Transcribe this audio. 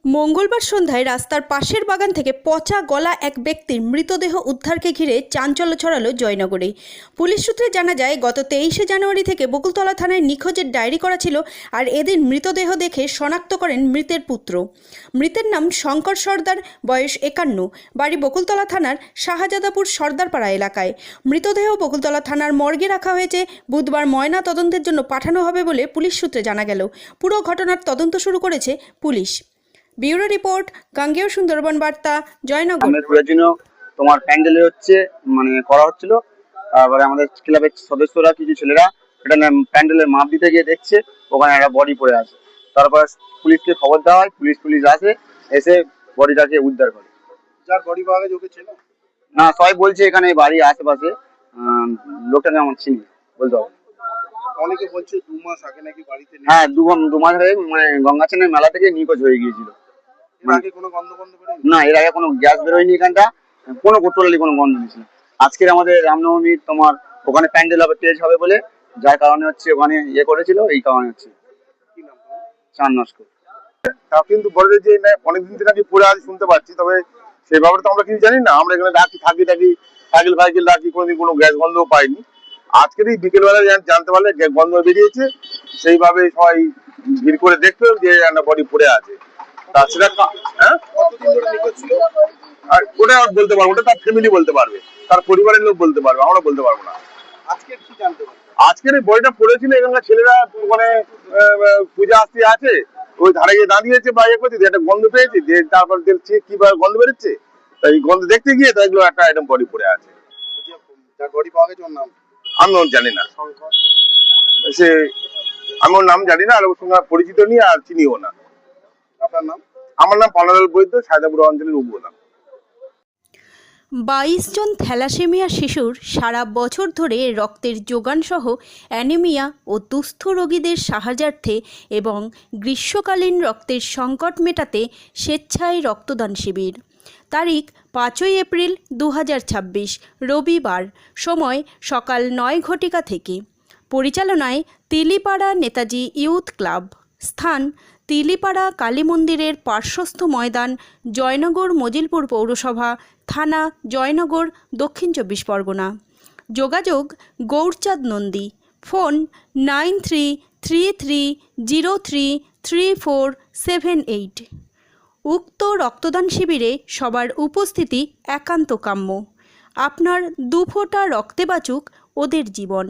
মঙ্গলবার সন্ধ্যায় রাস্তার পাশের বাগান থেকে পচা গলা এক ব্যক্তির মৃতদেহ উদ্ধারকে ঘিরে চাঞ্চল্য ছড়ালো জয়নগরে। পুলিশ সূত্রে জানা যায়, গত 23শে জানুয়ারি থেকে বকুলতলা থানায় নিখোঁজের ডায়েরি করা ছিল। আর এদিন মৃতদেহ দেখে শনাক্ত করেন মৃতের পুত্র। মৃতের নাম শঙ্কর সর্দার, বয়স 51, বাড়ি বকুলতলা থানার শাহজাদাপুর সর্দারপাড়া এলাকায়। মৃতদেহ বকুলতলা থানার মর্গে রাখা হয়েছে। বুধবার ময়না তদন্তের জন্য পাঠানো হবে বলে পুলিশ সূত্রে জানা গেল। পুরো ঘটনার তদন্ত শুরু করেছে পুলিশ। ব্যুরো রিপোর্ট, গাঙ্গেয় সুন্দরবন বার্তা, জয়নগর। তোমার প্যান্ডেলে হচ্ছে করা হচ্ছিল। তারপরে আমাদের ক্লাবের সদস্যরা কিছু ছেলেরা এটা প্যান্ডেলের মাপ দিতে গিয়ে দেখছে ওখানে একটা বডি পড়ে আছে। তারপরে পুলিশকে খবর দেওয়া হয়, পুলিশ আসে, এসে বডিটাকে উদ্ধার করে। যার বডি পাওয়া গেছে ওকে চেনো? না, সবাই বলছে এখানে বাড়ি আশেপাশে, লোকটাকে আমার চিনি বলতে হবে। অনেকে বলছে 2 মাস আগে নাকি বাড়িতে নেই। হ্যাঁ, 2 মাস আগে গঙ্গাচনের মেলা থেকে নিখোঁজ হয়ে গিয়েছিল। আগে কোনো গন্ধ বেরোয়নি? না, এর আগে কোনো গ্যাস বেরোয়নি এখানটা, কোনো টোটালি কোনো গন্ধ নেই। আজকের আমাদের রামনবমীর তোমার ওখানে প্যান্ডেল হবে, টেজ হবে বলে, যার কারণে হচ্ছে ওখানে করেছিল, এই কারণে হচ্ছে। কি নাম? চার নস্কর। তা কিন্তু বলে যে অনেকদিন থেকে নাকি পড়ে আছে শুনতে পাচ্ছি, তবে সেই ব্যাপারে তো আমরা কিছু জানি না। আমরা এখানে থাকি সাইকেল ডাকি, কোনোদিন কোনো গ্যাস গন্ধও পাইনি। আজকের এই বিকেলবেলা জানতে পারলে গন্ধ বেরিয়েছে, সেইভাবে সবাই ভিড় করে দেখলো যে একটা বডি পড়ে আছে। তা সেটা হ্যাঁ, কতদিন ধরে নিখোঁজ ছিল আর ওটা বলতে পারবো, ওটা তার ফ্যামিলি বলতে পারবে, তার পরিবারের লোক বলতে পারবে, আমরা বলতে পারবো না। আজকে কি জানতে পারবো? আজকের এই বডিটা পড়েছিল, এখানকার ছেলেরা ওখানে পূজা আসতে আছে, ওই ধারে গিয়ে দাঁড়িয়েছে বা করছে, একটা গন্ধ পেয়েছে, যে তারপর দেখছে কিভাবে গন্ধ বেরোচ্ছে, তাই গন্ধ দেখতে গিয়ে দেখলো একটা আইটেম বডি পড়ে আছে। যার বডি পাওয়া গেছে ওর নাম আমি জানি না, সে আমি ওর নাম জানি না, আর ওর সঙ্গে পরিচিত নেই আর চিনিও না। আপনার নাম? আমার নাম পানালাল বৈদ্য, সায়দাপুর অঞ্চলের উপপ্রধান। 22 জন থ্যালাসেমিয়া শিশুর সারা বছর ধরে রক্তের যোগানসহ অ্যানিমিয়া ও দুস্থ রোগীদের সাহায্যার্থে এবং গ্রীষ্মকালীন রক্তের সংকট মেটাতে স্বেচ্ছায় রক্তদান শিবির। তারিখ 5ই এপ্রিল 2026, রবিবার। সময় সকাল 9 ঘটিকা থেকে। পরিচালনায় তিলিপাড়া নেতাজি ইউথ ক্লাব। স্থান তিলিপাড়া কালী মন্দিরের পার্শ্বস্থ ময়দান, জয়নগর মজিলপুর পৌরসভা, থানা জয়নগর, দক্ষিণ 24 পরগনা। যোগাযোগ গৌরচাঁদ নন্দী। ফোন 9333033478। উক্ত রক্তদান শিবিরে সবার উপস্থিতি একান্ত কাম্য। আপনার 2 ফোঁটা রক্তে বাঁচুক ওদের জীবন।